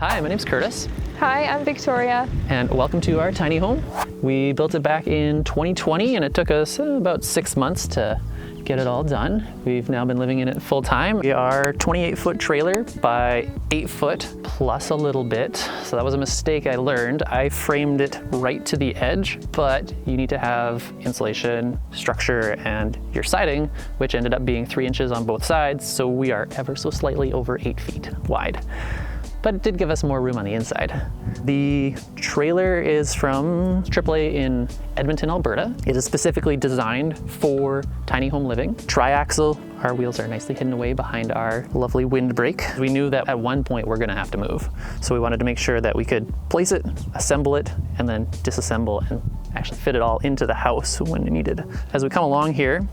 Hi, my name's Curtis. Hi, I'm Victoria. And welcome to our tiny home. We built it back in 2020 and it took us about 6 months to get it all done. We've now been living in it full time. We are 28-foot trailer by 8 foot plus a little bit. So that was a mistake I learned. I framed it right to the edge, but you need to have insulation, structure, and your siding, which ended up being 3 inches on both sides. So we are ever so slightly over 8 feet wide. But it did give us more room on the inside. The trailer is from AAA in Edmonton, Alberta. It is specifically designed for tiny home living. Triaxle, our wheels are nicely hidden away behind our lovely windbreak. We knew that at one point we're gonna have to move. So we wanted to make sure that we could place it, assemble it, and then disassemble and actually fit it all into the house when needed. As we come along here,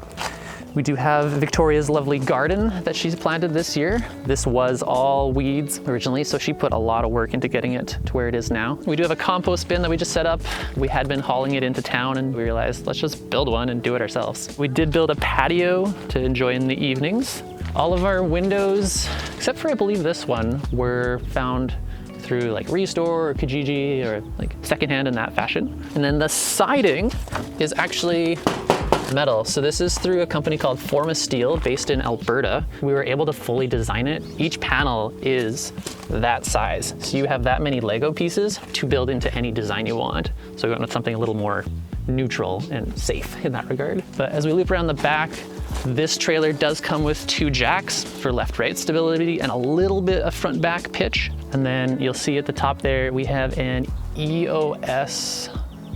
we do have Victoria's lovely garden that she's planted this year. This was all weeds originally, so she put a lot of work into getting it to where it is now. We do have a compost bin that we just set up. We had been hauling it into town and we realized, let's just build one and do it ourselves. We did build a patio to enjoy in the evenings. All of our windows, except for I believe this one, were found through like Restore or Kijiji or like secondhand in that fashion. And then the siding is actually metal. So this is through a company called Forma Steel based in Alberta. We were able to fully design it. Each panel is that size. So you have that many Lego pieces to build into any design you want. So we went with something a little more neutral and safe in that regard. But as we loop around the back, this trailer does come with 2 jacks for left-right stability and a little bit of front-back pitch. And then you'll see at the top there, we have an EOS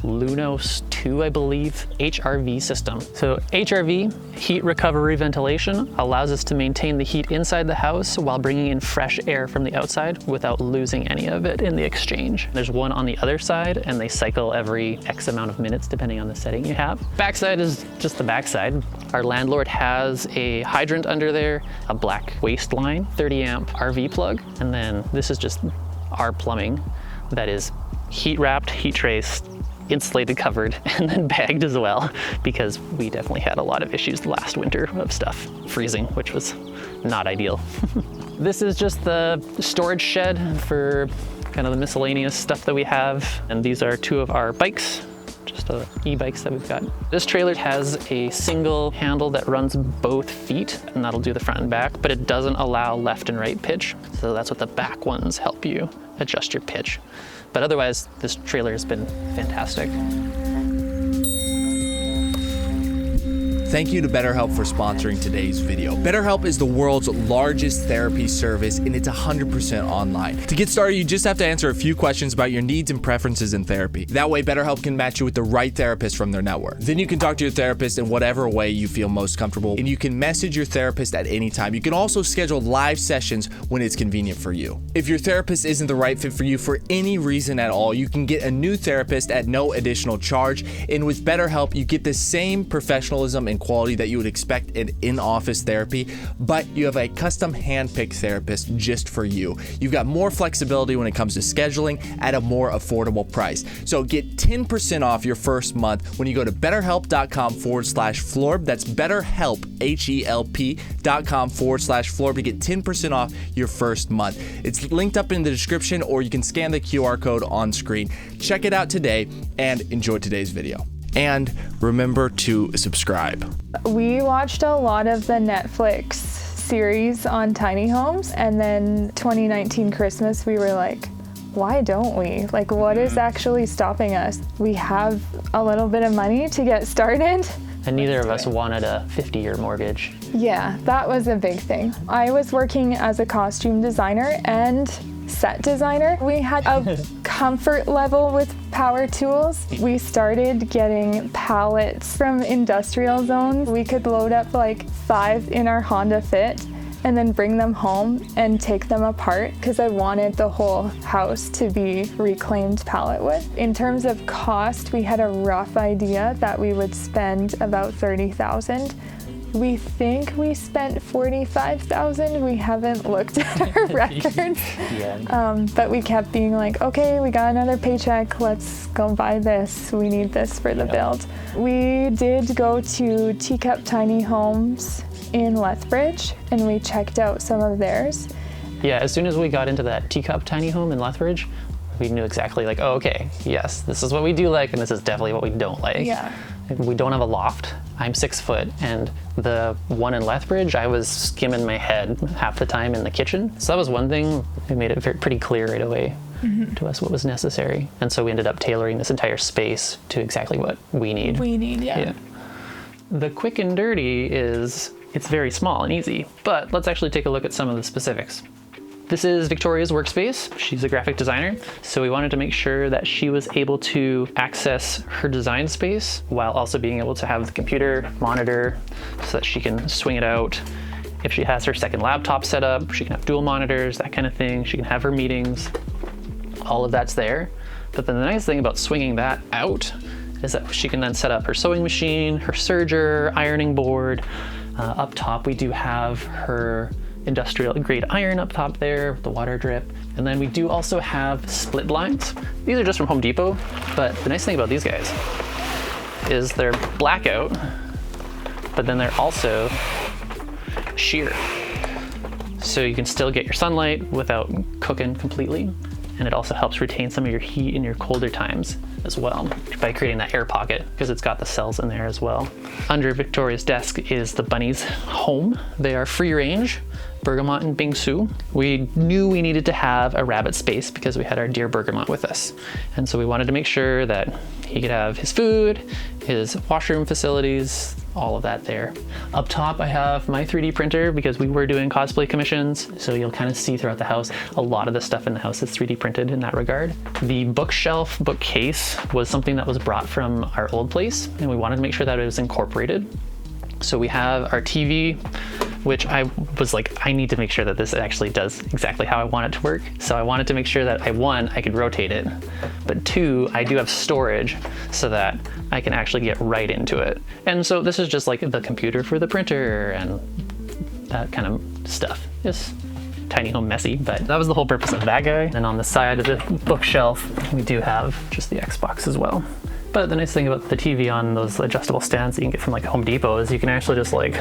Lunos 2, I believe, HRV system. So HRV, heat recovery ventilation, allows us to maintain the heat inside the house while bringing in fresh air from the outside without losing any of it in the exchange. There's one on the other side and they cycle every X amount of minutes depending on the setting you have. Backside is just the backside. Our landlord has a hydrant under there, a black waste line, 30 amp RV plug, and then this is just our plumbing that is heat wrapped, heat traced, insulated, covered, and then bagged as well, because we definitely had a lot of issues last winter of stuff freezing, which was not ideal. This is just the storage shed for kind of the miscellaneous stuff that we have. And these are 2 of our bikes, just e-bikes that we've got. This trailer has a single handle that runs both feet, and that'll do the front and back, but it doesn't allow left and right pitch. So that's what the back ones help you adjust your pitch. But otherwise, this trailer has been fantastic. Thank you to BetterHelp for sponsoring today's video. BetterHelp is the world's largest therapy service and it's 100% online. To get started, you just have to answer a few questions about your needs and preferences in therapy. That way, BetterHelp can match you with the right therapist from their network. Then you can talk to your therapist in whatever way you feel most comfortable, and you can message your therapist at any time. You can also schedule live sessions when it's convenient for you. If your therapist isn't the right fit for you for any reason at all, you can get a new therapist at no additional charge. And with BetterHelp, you get the same professionalism and quality that you would expect in-office therapy, but you have a custom hand-picked therapist just for you. You've got more flexibility when it comes to scheduling at a more affordable price. So get 10% off your first month when you go to betterhelp.com/FLORB. That's BetterHelp, HELP.com/FLORB to get 10% off your first month. It's linked up in the description, or you can scan the QR code on screen. Check it out today and enjoy today's video. And remember to subscribe. We watched a lot of the Netflix series on tiny homes, and then 2019 Christmas, we were like, why don't we? Like, what is actually stopping us? We have a little bit of money to get started. And neither of us wanted a 50-year mortgage. Yeah, that was a big thing. I was working as a costume designer and set designer. We had a comfort level with power tools. We started getting pallets from industrial zones. We could load up like 5 in our Honda Fit and then bring them home and take them apart because I wanted the whole house to be reclaimed pallet wood. In terms of cost, we had a rough idea that we would spend about $30,000. We think we spent $45,000. We haven't looked at our records. But we kept being like, okay, we got another paycheck. Let's go buy this. We need this for the build. We did go to Teacup Tiny Homes in Lethbridge and we checked out some of theirs. Yeah, as soon as we got into that teacup tiny home in Lethbridge, we knew exactly like, oh, okay, yes, this is what we do like, and this is definitely what we don't like. Yeah. We don't have a loft. I'm 6 foot, and the one in Lethbridge, I was skimming my head half the time in the kitchen. So that was one thing. It made it pretty clear right away to us what was necessary. And so we ended up tailoring this entire space to exactly what we need. Yeah. The quick and dirty is, it's very small and easy, but let's actually take a look at some of the specifics. This is Victoria's workspace. She's a graphic designer, so we wanted to make sure that she was able to access her design space while also being able to have the computer monitor so that she can swing it out. If she has her second laptop set up, she can have dual monitors, that kind of thing. She can have her meetings. All of that's there. But then the nice thing about swinging that out is that she can then set up her sewing machine, her serger, ironing board. Up top, we do have her industrial grade iron up top there with the water drip. And then we do also have split blinds. These are just from Home Depot, but the nice thing about these guys is they're blackout, but then they're also sheer. So you can still get your sunlight without cooking completely. And it also helps retain some of your heat in your colder times as well by creating that air pocket, because it's got the cells in there as well. Under Victoria's desk is the bunnies' home. They are free range, Bergamot and Bingsu. We knew we needed to have a rabbit space because we had our dear Bergamot with us. And so we wanted to make sure that he could have his food, his washroom facilities, all of that there. Up top, I have my 3D printer because we were doing cosplay commissions. So you'll kind of see throughout the house, a lot of the stuff in the house is 3D printed in that regard. The bookcase was something that was brought from our old place, and we wanted to make sure that it was incorporated. So we have our TV, which I was like, I need to make sure that this actually does exactly how I want it to work. So I wanted to make sure that I could rotate it, but 2, I do have storage so that I can actually get right into it. And so this is just like the computer for the printer and that kind of stuff. It's tiny home messy, but that was the whole purpose of that guy. And on the side of the bookshelf, we do have just the Xbox as well. But the nice thing about the TV on those adjustable stands that you can get from like Home Depot is you can actually just like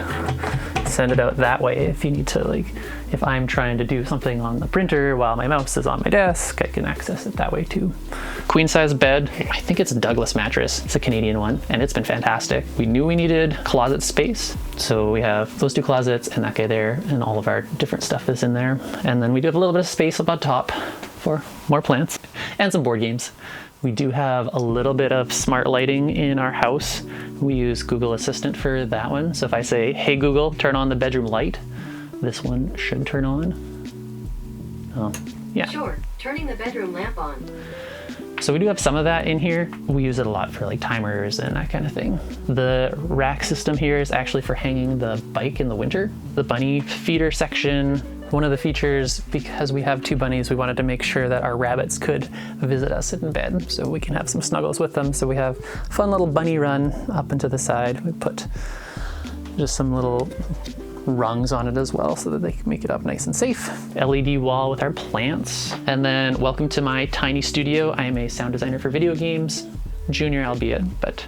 send it out that way if you need to, like if I'm trying to do something on the printer while my mouse is on my desk, I can access it that way too. Queen size bed, I think it's a Douglas mattress. It's a Canadian one and it's been fantastic. We knew we needed closet space. So we have those 2 closets and that guy there, and all of our different stuff is in there. And then we do have a little bit of space up on top for more plants and some board games. We do have a little bit of smart lighting in our house. We use Google Assistant for that one. So if I say, hey Google, turn on the bedroom light, this one should turn on. Yeah. Sure, turning the bedroom lamp on. So we do have some of that in here. We use it a lot for like timers and that kind of thing. The rack system here is actually for hanging the bike in the winter. The bunny feeder section. One of the features, because we have 2 bunnies, we wanted to make sure that our rabbits could visit us in bed so we can have some snuggles with them. So we have a fun little bunny run up into the side. We put just some little rungs on it as well so that they can make it up nice and safe. LED wall with our plants. And then welcome to my tiny studio. I am a sound designer for video games, junior albeit, but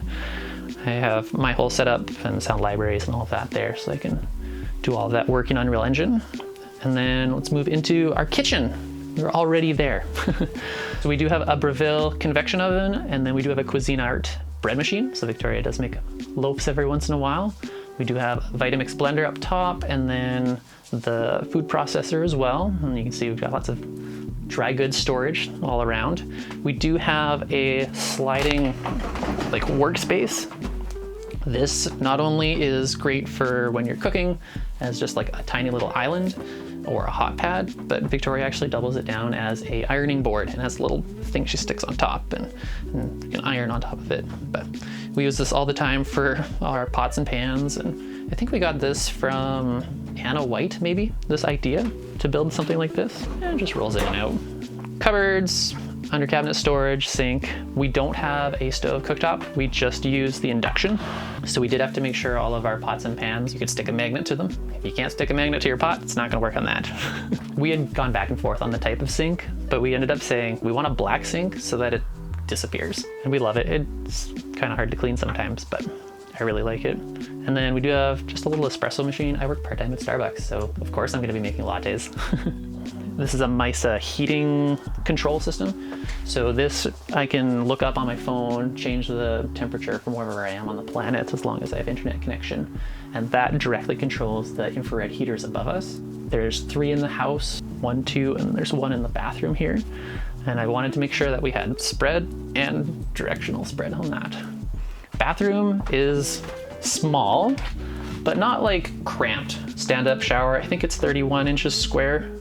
I have my whole setup and sound libraries and all of that there so I can do all of that work in Unreal Engine. And then let's move into our kitchen. We're already there. So we do have a Breville convection oven, and then we do have a Cuisinart bread machine. So Victoria does make loaves every once in a while. We do have a Vitamix blender up top, and then the food processor as well. And you can see we've got lots of dry goods storage all around. We do have a sliding like workspace. This not only is great for when you're cooking as just like a tiny little island or a hot pad, but Victoria actually doubles it down as a ironing board and has a little thing she sticks on top and you can iron on top of it. But we use this all the time for our pots and pans, and I think we got this from Anna White, maybe, this idea to build something like this. And it just rolls in and out. Cupboards, under cabinet storage, sink. We don't have a stove cooktop. We just use the induction. So we did have to make sure all of our pots and pans, you could stick a magnet to them. If you can't stick a magnet to your pot, it's not gonna work on that. We had gone back and forth on the type of sink, but we ended up saying we want a black sink so that it disappears. And we love it. It's kind of hard to clean sometimes, but I really like it. And then we do have just a little espresso machine. I work part-time at Starbucks, so of course I'm gonna be making lattes. This is a MISA heating control system. So this, I can look up on my phone, change the temperature from wherever I am on the planet as long as I have internet connection. And that directly controls the infrared heaters above us. There's 3 in the house, 1, 2, and there's 1 in the bathroom here. And I wanted to make sure that we had spread and directional spread on that. Bathroom is small, but not like cramped. Stand-up shower, I think it's 31 inches square.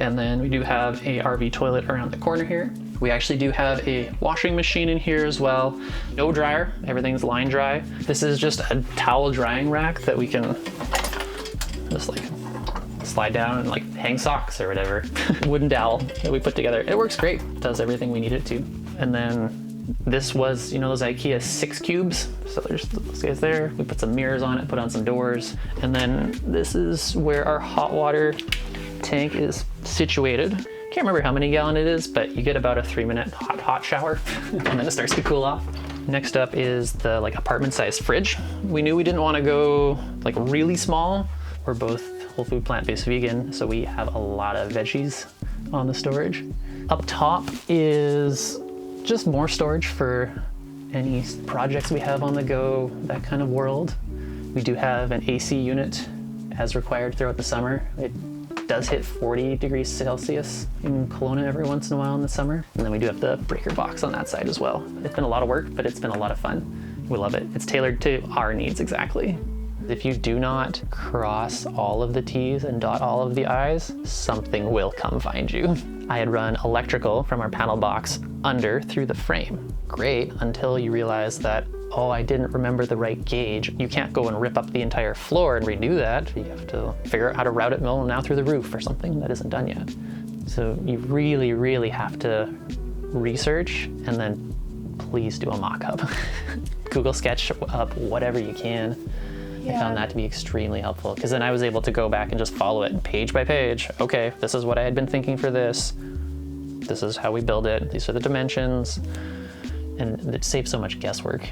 And then we do have a RV toilet around the corner here. We actually do have a washing machine in here as well. No dryer, everything's line dry. This is just a towel drying rack that we can just like slide down and like hang socks or whatever. Wooden dowel that we put together. It works great, it does everything we need it to. And then this was, you know, those IKEA 6 cubes. So there's those guys there. We put some mirrors on it, put on some doors. And then this is where our hot water tank is situated. Can't remember how many gallon it is, but you get about a 3-minute hot shower and then it starts to cool off. Next up is the like apartment sized fridge. We knew we didn't want to go like really small. We're both whole food plant-based vegan, so we have a lot of veggies on the storage. Up top is just more storage for any projects we have on the go, that kind of world. We do have an AC unit as required throughout the summer. It does hit 40 degrees Celsius in Kelowna every once in a while in the summer. And then we do have the breaker box on that side as well. It's been a lot of work, but it's been a lot of fun. We love it. It's tailored to our needs exactly. If you do not cross all of the T's and dot all of the I's, something will come find you. I had run electrical from our panel box under through the frame. Great, until you realize that, oh, I didn't remember the right gauge. You can't go and rip up the entire floor and redo that. You have to figure out how to route it now through the roof or something that isn't done yet. So you really, really have to research and then please do a mock-up. Google sketch up whatever you can. I found that to be extremely helpful because then I was able to go back and just follow it page by page. Okay, this is what I had been thinking for this. This is how we build it. These are the dimensions. And it saves so much guesswork.